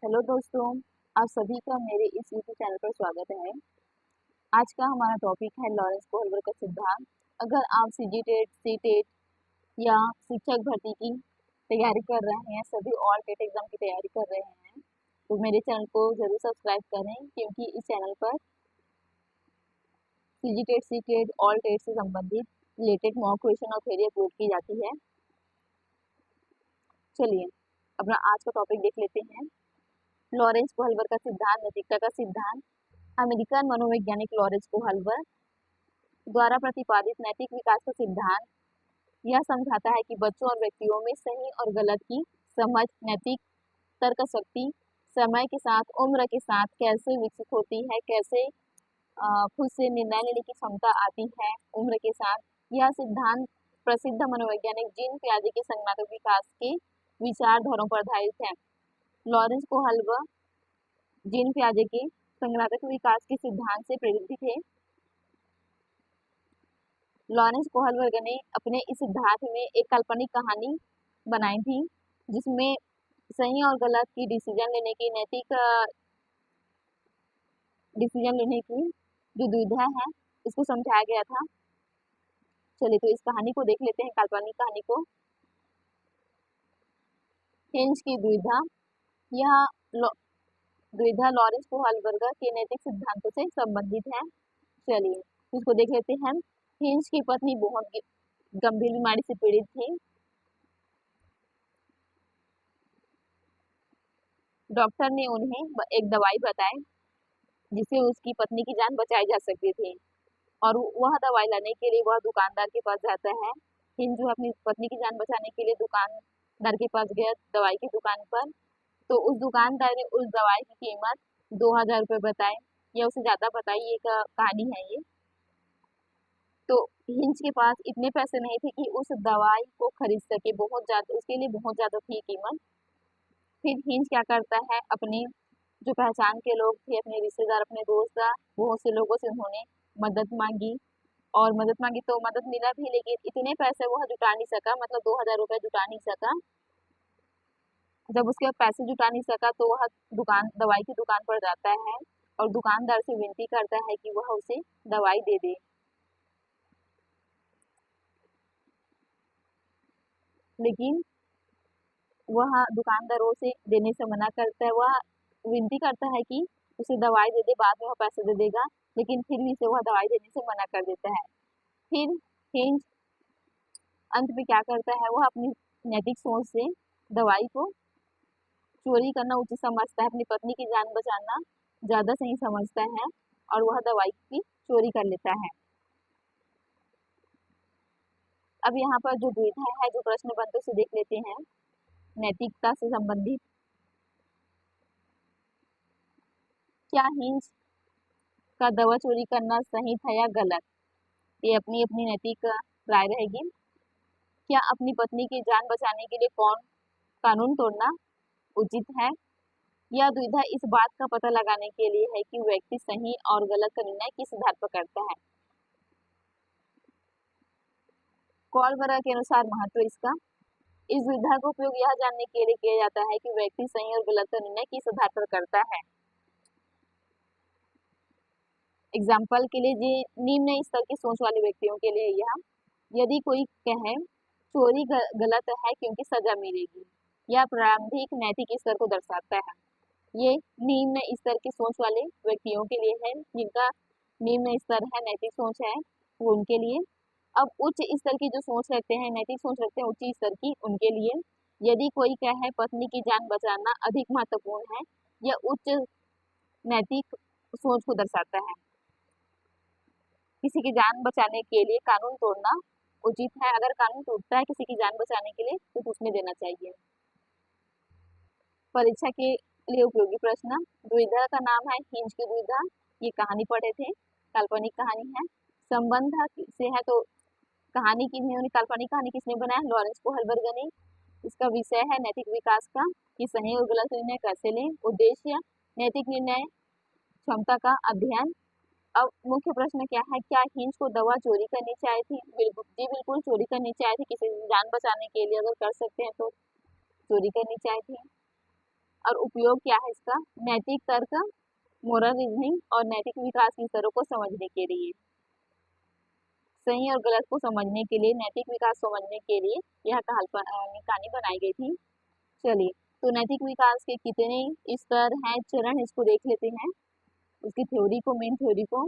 Hello दोस्तों, आप सभी का मेरे इस यूट्यूब चैनल पर स्वागत है। आज का हमारा टॉपिक है लॉरेंस कोहलर का सिद्धांत। अगर आप सीजीटेट, सीटेट या शिक्षक भर्ती की तैयारी कर रहे हैं, सभी ऑल टेट एग्जाम की तैयारी कर रहे हैं, तो मेरे चैनल को जरूर सब्सक्राइब करें, क्योंकि इस चैनल पर सीजीटेट, सीटेट, ऑल टेट से संबंधित रिलेटेड मॉक क्वेश्चन और थ्योरी अपलोड की जाती है। चलिए अपना आज का टॉपिक देख लेते हैं। लॉरेंस कोहलर का सिद्धांत, नैतिकता का सिद्धांत। अमेरिकन मनोवैज्ञानिक लॉरेंस कोहलर द्वारा प्रतिपादित नैतिक विकास का सिद्धांत यह समझाता है कि बच्चों और व्यक्तियों में सही और गलत की समझ, नैतिक तर्क शक्ति समय के साथ, उम्र के साथ कैसे विकसित होती है, कैसे खुद से निर्णय लेने की क्षमता आती है उम्र के साथ। यह सिद्धांत प्रसिद्ध मनोवैज्ञानिक जीन पियाजे के संज्ञानात्मक विकास के विचारधाराओं पर आधारित है। लॉरेंस कोहलर जीन पियाजे के संज्ञानात्मक विकास के सिद्धांत से प्रेरित थे। लॉरेंस कोहलर ने अपने इस सिद्धांत में एक काल्पनिक कहानी बनाई थी, जिसमें सही और गलत की डिसीजन लेने की, नैतिक डिसीजन लेने की जो दुविधा है, इसको समझाया गया था। चलिए तो इस कहानी को देख लेते हैं, काल्पनिक कहानी को। हिंज की दुविधा। यह दुविधा लॉरेंस कोहलर के नैतिक सिद्धांतों से संबंधित है। चलिए इसको देख लेते हैं। हिंज की पत्नी बहुत गंभीर बीमारी से पीड़ित थी। डॉक्टर ने उन्हें एक दवाई बताई जिससे उसकी पत्नी की जान बचाई जा सकती थी, और वह दवाई लाने के लिए वह दुकानदार के पास जाता है। हिंज जो अपनी पत्नी की जान बचाने के लिए दुकानदार के पास गया, दवाई की दुकान पर। तो उस दुकानदार ने उस दवाई की कीमत 2000 रुपये बताई, या उससे ज्यादा बताई। ये कहानी है ये। तो हिंज के पास इतने पैसे नहीं थे कि उस दवाई को खरीद सके, बहुत ज्यादा, उसके लिए बहुत ज्यादा थी कीमत। फिर हिंज क्या करता है, अपने जो पहचान के लोग थे, अपने रिश्तेदार, अपने दोस्त, बहुत से लोगों से उन्होंने मदद मांगी, और मदद मांगी तो मदद मिला भी, लेकिन इतने पैसे वह जुटा नहीं सका, मतलब 2000 रुपये जुटा नहीं सका। जब उसके बाद पैसे जुटा नहीं सका तो वह दवाई की दुकान पर जाता है और दुकानदार से विनती करता है कि वह उसे दवाई दे दे। लेकिन वह दुकानदारों से देने से मना करता है। वह विनती करता है कि उसे दवाई दे दे, बाद में वह पैसे दे देगा, लेकिन फिर भी से वह दवाई देने से मना कर देता है। फिर हिंज अंत में क्या करता है, वह अपनी नैतिक सोच से दवाई को चोरी करना उचित समझता है, अपनी पत्नी की जान बचाना ज्यादा सही समझता है, और वह दवाई की चोरी कर लेता है। अब यहाँ पर जो दुविधा है, जो प्रश्न बनते उसे देख लेते हैं, नैतिकता से संबंधित। क्या हिंज का दवा चोरी करना सही था या गलत? ये अपनी अपनी नैतिक राय रहेगी। क्या अपनी पत्नी की जान बचाने के लिए कानून तोड़ना उचित है? यह दुविधा इस बात का पता लगाने के लिए है कि व्यक्ति सही और गलत का निर्णय किस आधार पर करता है। कोहलर के अनुसार महत्व इसका। इस दुविधा का उपयोग यह जानने के लिए किया जाता है कि व्यक्ति सही और गलत का निर्णय किस आधार पर करता है। एग्जाम्पल के लिए, निम्न स्तर की सोच वाले व्यक्तियों के लिए यह, यदि कोई कहे चोरी गलत है क्योंकि सजा मिलेगी, यह प्रारंभिक नैतिक स्तर को दर्शाता है। ये निम्न स्तर की सोच वाले व्यक्तियों के लिए है, जिनका निम्न स्तर है, नैतिक सोच है, वो उनके लिए। अब उच्च स्तर की जो सोच रखते हैं, नैतिक सोच रखते हैं उच्च स्तर की, उनके लिए यदि कोई कहे पत्नी की जान बचाना अधिक महत्वपूर्ण है, यह उच्च नैतिक सोच को दर्शाता है। किसी की जान बचाने के लिए कानून तोड़ना उचित है। अगर कानून टूटता है किसी की जान बचाने के लिए तो टूटने देना चाहिए। परीक्षा के लिए उपयोगी प्रश्न। दुविधा का नाम है हिंज की दुविधा। ये कहानी पढ़े थे, काल्पनिक कहानी है। संबंध से है तो कहानी की काल्पनिक कहानी किसने बनाया? लॉरेंस कोहलर ने। इसका विषय है नैतिक विकास का, कि सही और गलत निर्णय कैसे लें। उद्देश्य नैतिक निर्णय क्षमता का अध्ययन। अब मुख्य प्रश्न क्या है, क्या हिंज को दवा चोरी करनी चाहिए थी? बिल्कुल जी, बिल्कुल चोरी करनी चाहिए थी। किसी की जान बचाने के लिए अगर कर सकते हैं तो चोरी करनी चाहिए थी। और उपयोग क्या है इसका? नैतिक तर्क, मोरल रीजनिंग और नैतिक विकास की स्तरों को समझने के लिए, सही और गलत को समझने के लिए, नैतिक विकास समझने के लिए यह कहानी बनाई गई थी। चलिए, तो नैतिक विकास के कितने स्तर हैं, चरण, इसको देख लेते हैं, उसकी थ्योरी को, मेन थ्योरी को।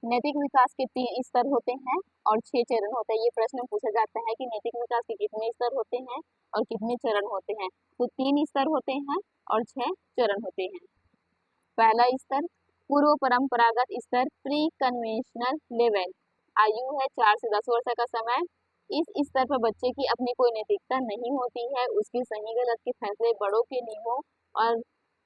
नैतिक विकास के 3 स्तर होते हैं और 6 चरण होते हैं। ये प्रश्न पूछा जाता है कि नैतिक विकास के कितने स्तर होते हैं और कितने चरण होते हैं। तो 3 स्तर होते हैं और 6 चरण होते हैं। पहला स्तर पूर्व परंपरागत स्तर, प्री कन्वेंशनल लेवल। आयु है 4 से 10 वर्ष का समय। इस स्तर पर बच्चे की अपनी कोई नैतिकता नहीं होती है। उसके सही गलत के फैसले बड़ों के नियमों और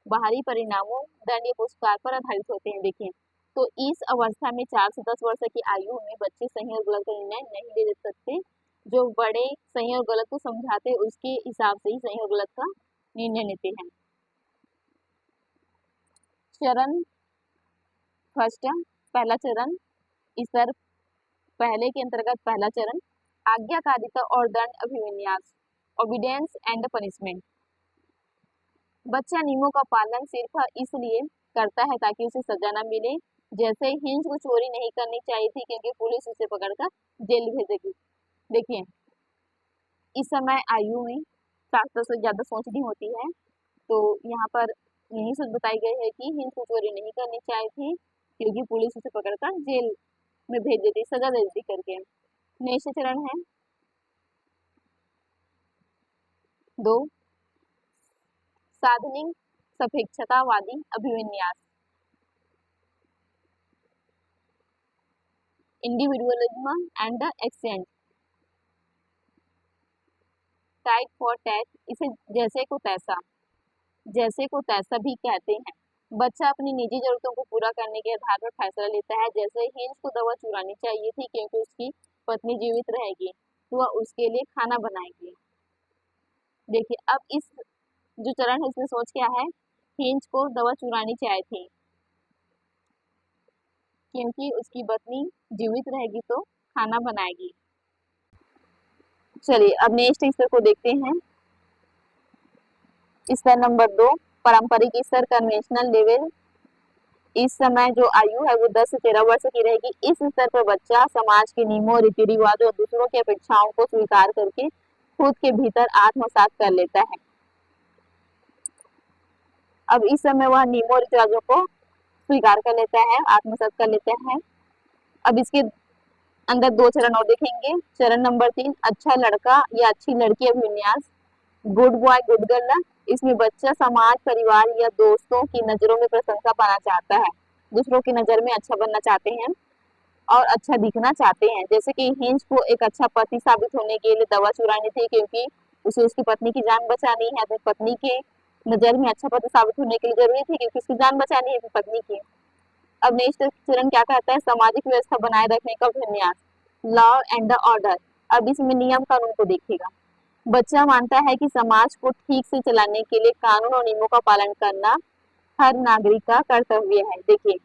बाहरी परिणामों, दंड या पुरस्कार पर आधारित होते हैं। देखिए, तो इस अवस्था में 4 से 10 वर्ष की आयु में बच्चे सही और गलत का निर्णय नहीं ले सकते। जो बड़े सही और गलत को समझाते उसके हिसाब से ही सही और गलत का निर्णय लेते हैं। चरण फर्स्ट, पहला चरण स्तर पहले के अंतर्गत पहला चरण आज्ञाकारिता और दंड अभिविन्यास, ओबीडियंस एंड पनिशमेंट। बच्चा नियमों का पालन सिर्फ इसलिए करता है ताकि उसे सजा न मिले। जैसे हिंज को चोरी नहीं करनी चाहिए थी क्योंकि पुलिस उसे पकड़कर जेल भेजेगी। देखिए, इस समय आयु में 7 से ज्यादा सोचनी होती है, तो यहाँ पर यही सोच बताई गई है कि हिंज को चोरी नहीं करनी चाहिए थी क्योंकि पुलिस उसे पकड़कर जेल में भेज देती, सजा दे देती करके। नेक्स्ट चरण है 2 साधनिक सापेक्षतावादी अभिविन्यास, individualism and exchange, tight for tat. इसे जैसे को तैसा, जैसे को तैसा भी कहते हैं। बच्चा अपनी निजी जरूरतों को पूरा करने के आधार पर फैसला लेता है। जैसे हिंज को दवा चुरानी चाहिए थी क्योंकि उसकी पत्नी जीवित रहेगी तो वह उसके लिए खाना बनाएगी। देखिए, अब इस जो चरण है इसमें सोच क्या है, हिंज को दवा चुरानी चाहिए थी क्योंकि उसकी पत्नी जीवित रहेगी तो खाना बनाएगी। चलिए, अब नेक्स्ट स्तर को देखते हैं। स्तर नंबर 2 पारंपरिक स्तर, कन्वेंशनल लेवल। इस समय जो आयु है वो 10 से 13 वर्ष की रहेगी। इस स्तर पर बच्चा समाज के नियमों, रीति रिवाजों और दूसरों की अपेक्षाओं को स्वीकार करके खुद के भीतर आत्मसात कर लेता है। अब इस समय वह नियमों रीति रिवाजों को स्वीकार कर लेता है, आत्मसात कर लेता है। अब इसके अंदर 2 चरण और देखेंगे। चरण नंबर 3 अच्छा लड़का या अच्छी लड़की अभिविन्यास, गुड बॉय गुड गर्ल। इसमें बच्चा समाज, परिवार या दोस्तों की नजरों में प्रशंसा पाना चाहता है, दूसरों की नजर में अच्छा बनना चाहते हैं और अच्छा दिखना चाहते हैं। जैसे कि हिंज को एक अच्छा पति साबित होने के लिए दवा चुरानी थी क्योंकि उसे उसकी पत्नी की जान बचानी है, तो पत्नी के नजर में अच्छा पति साबित होने के लिए जरूरी थी क्योंकि उसकी जान बचानी है पत्नी की। अब नेक्स्ट चरण क्या कहता है, सामाजिक व्यवस्था बनाए रखने का अभिविन्यास, लॉ एंड ऑर्डर। अब इसमें नियम कानून को देखिएगा। बच्चा मानता है कि समाज को ठीक से चलाने के लिए कानून और नियमों का पालन करना हर नागरिक का कर्तव्य है। देखिए,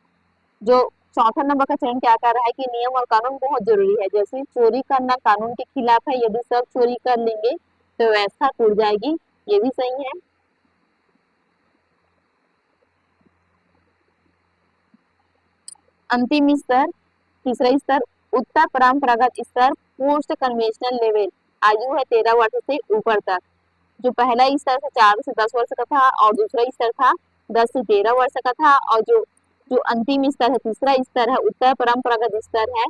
जो चौथा नंबर का चरण क्या कर रहा है कि नियम और कानून बहुत जरूरी है। जैसे चोरी करना कानून के खिलाफ है, यदि सब चोरी कर लेंगे तो व्यवस्था टूट जाएगी, ये भी सही है। अंतिम स्तर, तीसरा स्तर उत्तर परंपरागत स्तर, पोस्ट कन्वेंशनल लेवल। आयु है 13 वर्ष से ऊपर तक। जो पहला स्तर था 4 से 10 वर्ष का था और दूसरा स्तर था 10 से 13 वर्ष का था, और जो जो अंतिम स्तर है, तीसरा स्तर है, उत्तर परंपरागत स्तर है,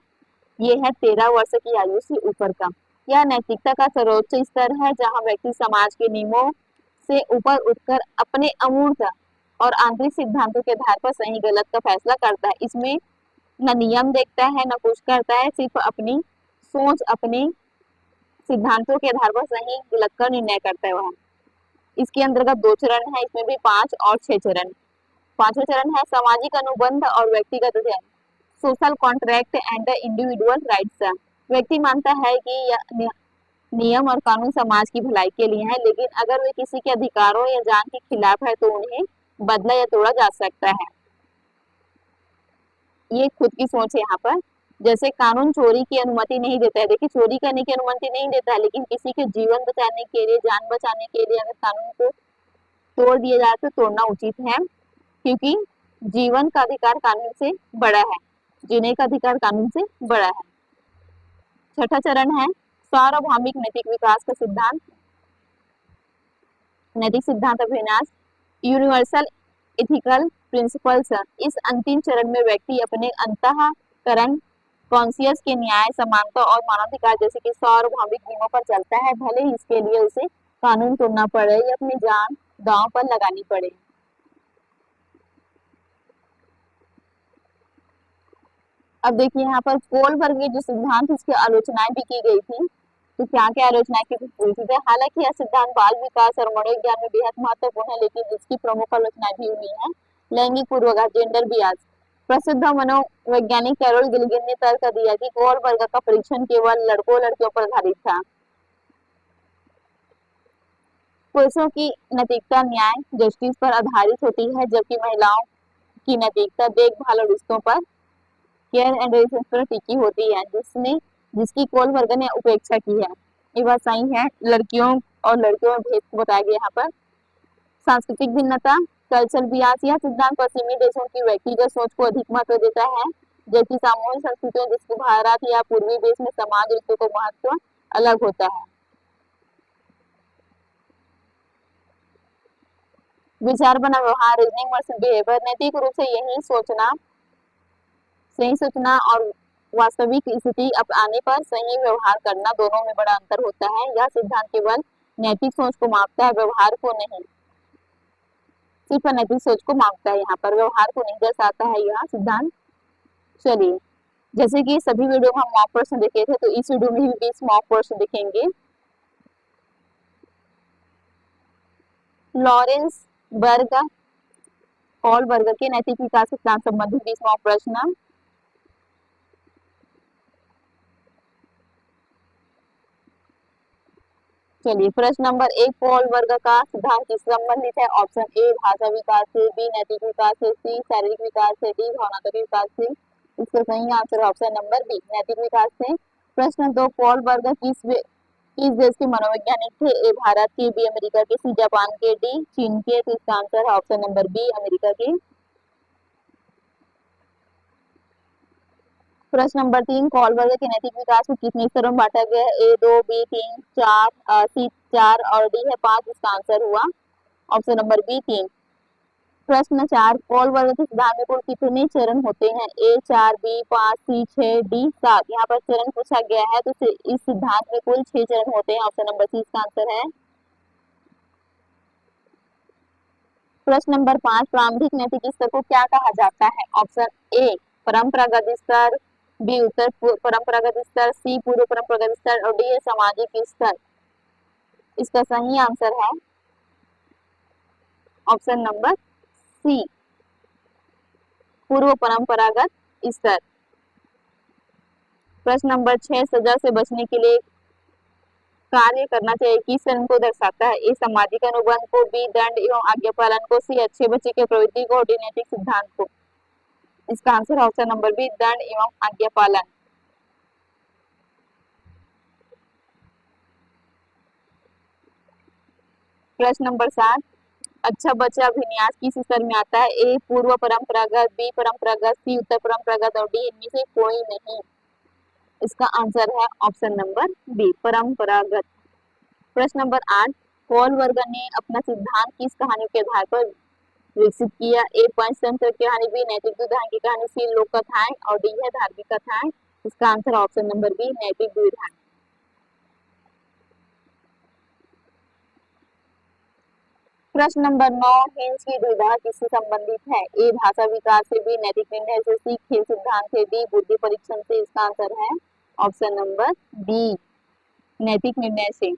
ये है 13 वर्ष की आयु से ऊपर का। यह नैतिकता का सर्वोच्च स्तर है जहाँ व्यक्ति समाज के नियमों से ऊपर उठकर अपने अमूर्त और आंतरिक सिद्धांतों के आधार पर सही गलत का फैसला करता है। इसमें न नियम देखता है न कुछ करता है, सिर्फ अपनी सोच, अपने सिद्धांतों के आधार पर सही गलत का निर्णय करता है वह। इसके अंतर्गत 2 चरण है, इसमें भी 5 और 6 चरण। 5वां चरण है सामाजिक अनुबंध और व्यक्तिगत अध्ययन, social contract and individual rights. व्यक्ति मानता है कि नियम और कानून समाज की भलाई के लिए है, लेकिन अगर वे किसी के अधिकारों या जान के खिलाफ है तो उन्हें बदला या तोड़ा जा सकता है। ये खुद की सोच है यहाँ पर। जैसे कानून चोरी की अनुमति नहीं देता है, देखिए चोरी करने की अनुमति नहीं देता है, लेकिन किसी के जीवन बचाने के लिए, जान बचाने के लिए अगर कानून को तोड़ दिया जाए तो तोड़ना उचित है, क्योंकि जीवन का अधिकार कानून से बड़ा है, जीने का अधिकार कानून से बड़ा है। छठा चरण है सार्वभौमिक नैतिक विकास का सिद्धांत। नैतिक सिद्धांत अभिविन्यास यूनिवर्सल इथिकल प्रिंसिपल्स। इस अंतिम चरण में व्यक्ति अपने अंतःकरण कॉन्सियस के न्याय, समानता और मानवाधिकार जैसे कि सार्वभौमिक नियमों पर चलता है, भले ही इसके लिए उसे कानून तोड़ना पड़े या अपनी जान दांव पर लगानी पड़े। अब देखिए यहाँ पर कोलबर्ग के जो सिद्धांत इसकी आलोचनाएं भी की गई थी, तो क्या क्या आलोचनाएं की गई थी। हालांकि यह सिद्धांत बाल विकास और मनोविज्ञान में बेहद महत्वपूर्ण है, लेकिन इसकी प्रमुख आलोचनाएं भी हुई है। लैंगिक पूर्वाग्रह, जेंडर बियास। प्रसिद्ध मनोवैज्ञानिक कैरोल गिलगिन ने तर्क दिया कि कोलबर्ग का परीक्षण केवल लड़कों लड़कियों पर आधारित था। पुरुषों की नैतिकता न्याय जस्टिस पर आधारित होती है, जबकि महिलाओं की नैतिकता देखभाल और रिश्तों पर केयर एंड रिलेशंस पर टिकी होती है, जिसकी कोलबर्ग ने उपेक्षा की है। ये बात सही है। लड़कियों और लड़कियों में भेद को बताया गया यहाँ पर। सांस्कृतिक भिन्नता, कल्चरल बियास। यह सिद्धांत पश्चिमी देशों की व्यक्तिगत सोच को अधिक महत्व देता है, जबकि सामूहिक संस्कृतियों जैसे भारत या पूर्वी देश में समाज रिश्तों को महत्व अलग होता है। विचार बना व्यवहार, रीजनिंग वर्सेस बिहेवियर। नैतिक रूप से सही सोचना और वास्तविक स्थिति आने पर सही व्यवहार करना, दोनों में बड़ा अंतर होता है। यह सिद्धांत केवल नैतिक सोच को मापता है, व्यवहार को नहीं। सिर्फ नैतिक सोच को मापता है, यहाँ पर व्यवहार को नहीं दर्शाता है यह सिद्धांत। चलिए, जैसे कि सभी वीडियो में हम मॉक प्रश्न देखे थे, तो इस वीडियो में भी 20 मॉक प्रश्न देखेंगे। लॉरेंस बर्ग कोलबर्ग के नैतिक विकास सिद्धांत संबंधी 20 मॉक प्रश्न। चलिए, प्रश्न नंबर 1, कोलबर्ग का सिद्धांत किससे संबंधित है? ऑप्शन ए भाषा विकास से, बी नैतिक विकास से, सी शारीरिक विकास से, डी भावनात्मक विकास से। इसका सही आंसर ऑप्शन नंबर बी नैतिक विकास से। प्रश्न 2, कोलबर्ग किस देश के मनोवैज्ञानिक थे? ए भारत के, बी अमेरिका के, सी जापान के, डी चीन के। तो इसका आंसर है ऑप्शन नंबर बी अमेरिका के। प्रश्न नंबर 3, कोलबर्ग के नैतिक विकास को कितने स्तरों में बांटा गया है? ए 2, बी 3, 4, सी 4 और डी है 5। इसका आंसर हुआ ऑप्शन नंबर बी 3। प्रश्न 4, कोलबर्ग के सिद्धांत में कुल कितने चरण होते हैं? ए 4, बी 5, सी 6, डी 7। यहाँ पर चरण पूछा गया है, तो इस सिद्धांत में कुल 6 चरण होते हैं। ऑप्शन नंबर सी इसका आंसर है। प्रश्न नंबर 5, प्रारंभिक नैतिक स्तर को क्या कहा जाता है? ऑप्शन ए परंपरागत स्तर, बी उत्तर परंपरागत स्तर, सी पूर्व परंपरागत स्तर और डी है सामाजिक स्तर। इसका सही आंसर है ऑप्शन नंबर सी पूर्व परंपरागत स्तर। प्रश्न नंबर 6, सजा से बचने के लिए कार्य करना चाहिए किस चरण को दर्शाता है? ए सामाजिक अनुबंध को, बी दंड एवं आज्ञा पालन को, सी अच्छे बच्चे के प्रवृत्ति को, डी नैतिक सिद्धांत को। इसका आंसर ऑप्शन नंबर बी दंड एवं आज्ञा पालन। प्रश्न नंबर 7, अच्छा बच्चा अभिन्यास किस स्तर में आता है? ए पूर्व परंपरागत, बी परंपरागत, सी उत्तर परंपरागत और डी इनमें से कोई नहीं। इसका आंसर है ऑप्शन नंबर बी परंपरागत। प्रश्न नंबर 8, कोलबर्ग ने अपना सिद्धांत किस कहानी के आधार पर विकसित किया? ए पंचतंत्र की कहानी, बी नैतिक दुविधाएं की कहानी, सी लोक कथाएं और डी है धार्मिक कथाएं। इसका आंसर ऑप्शन नंबर बी नैतिक दुविधाएं। प्रश्न नंबर 9, हिंस की दुविधा किससे संबंधित है? ए भाषा विकास से, बी नैतिक निर्णय से, सी खेल सिद्धांत से, डी बुद्धि परीक्षण से। इसका आंसर है ऑप्शन नंबर डी नैतिक निर्णय से।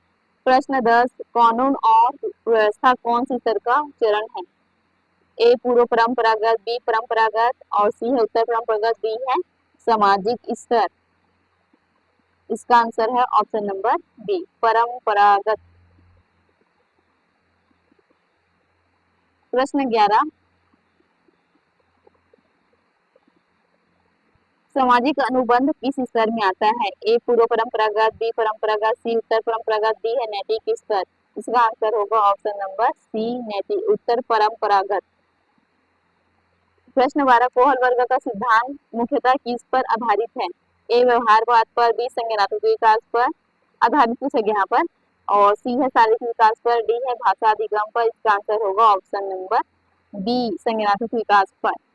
प्रश्न 10, कानून और व्यवस्था कौन सी स्तर का चरण है? ए पूर्व परंपरागत, बी परंपरागत और सी है उत्तर परंपरागत, डी है सामाजिक स्तर। इसका आंसर है ऑप्शन नंबर बी परंपरागत। प्रश्न 11, सामाजिक अनुबंध किस स्तर में आता है? ए पूर्व परंपरागत, बी परंपरागत, सी उत्तर परंपरागत, डी है नैतिक स्तर। इसका आंसर होगा ऑप्शन नंबर सी नैतिक उत्तर परंपरागत। प्रश्न 12 कोहल वर्ग का सिद्धांत मुख्यतः किस पर आधारित है? ए व्यवहारवाद पर, बी संज्ञानात्मक विकास पर आधारित पूछा गया यहाँ पर, और सी है शारीरिक विकास पर, डी है भाषा अधिगम पर। इसका आंसर होगा ऑप्शन नंबर बी संज्ञानात्मक विकास पर।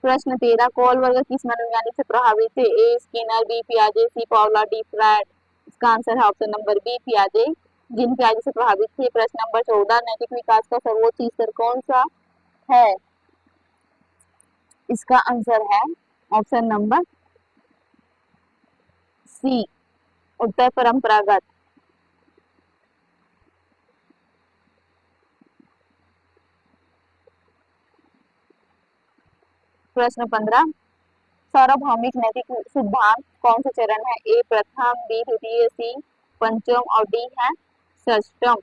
प्रश्न 13 कोहल वर्ग किस मनोवैज्ञानिक से प्रभावित है? ए स्किनर, बी पियाजे, सी पाउला, डी फ्रायड। इसका आंसर है ऑप्शन नंबर बी पियाजे, जिन पियाजे से प्रभावित थे। प्रश्न नंबर 14 नैतिक विकास का सर्वोच्च स्तर कौन सा है? इसका आंसर है ऑप्शन नंबर सी उत्तर परंपरागत। प्रश्न 15 सार्वभौमिक नैतिक सिद्धांत कौन सा चरण है? ए प्रथम, बी द्वितीय, सी पंचम और डी है षष्टम।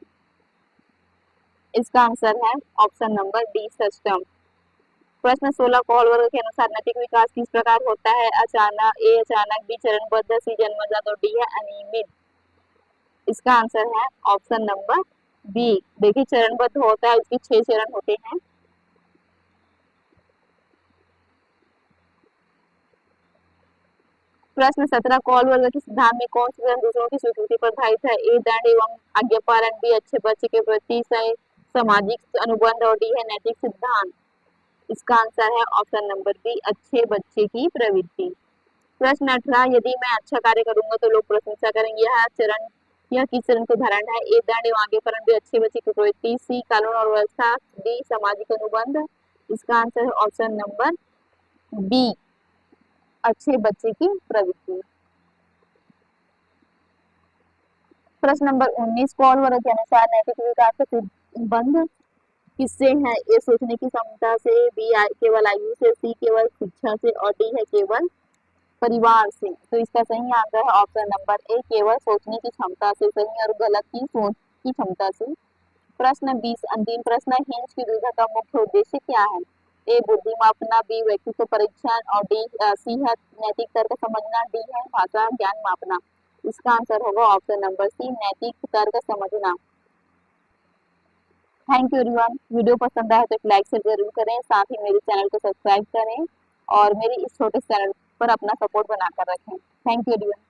इसका आंसर है ऑप्शन नंबर डी षष्टम। प्रश्न 16 कोहल वर्ग के अनुसार नैतिक विकास किस प्रकार होता है? अचानक, ए अचानक, बी चरणबद्ध, सी जन्मजात और डी है अनियमित। इसका आंसर है ऑप्शन नंबर बी। देखिए चरणबद्ध होता है, उसके 6 चरण होते हैं। प्रश्न 17 कोहल वर्ग के सिद्धांत में कौन सा चरण दूसरों की स्वीकृति पर आधारित है? ए दंड एवं आज्ञापालन, बी अच्छे बच्चे के प्रति सामाजिक अनुबंध और डी है नैतिक सिद्धांत। इसका आंसर है ऑप्शन नंबर बी अच्छे बच्चे की प्रवृत्ति। प्रश्न 18 यदि मैं अच्छा कार्य करूंगा तो लोग प्रशंसा करेंगे, यह किस चरण को उदाहरण है? ए दंड एवं आज्ञापालन, बी अच्छे बच्चे की प्रवृत्ति, सी कानून और व्यवस्था, डी सामाजिक अनुबंध। इसका आंसर है ऑप्शन नंबर बी अच्छे बच्चे की प्रवृत्ति। प्रश्न नंबर 19 कोहल वर्ग के अनुसार नैतिक विकास का संबंध किससे है? ए सोचने की क्षमता से, बी केवल आयु से, सी केवल शिक्षा से और डी है केवल परिवार से। तो इसका सही आंसर है ऑप्शन नंबर ए केवल सोचने की क्षमता से। सही और गलत की सोच की क्षमता से। प्रश्न 20 अंतिम प्रश्न हिंज की दुविधा का मुख्य उद्देश्य क्या है? ए बुद्धि मापना, बी व्यक्तित्व परीक्षण और डी सी है नैतिक तर्क समझना, डी है भाषा ज्ञान मापना। इसका आंसर होगा ऑप्शन नंबर सी नैतिक तर्क समझना। Thank you everyone. वीडियो पसंद आए तो एक लाइक शेयर जरूर करें, साथ ही मेरे चैनल को सब्सक्राइब करें और मेरे इस छोटे चैनल पर अपना सपोर्ट बनाकर रखें। Thank you everyone.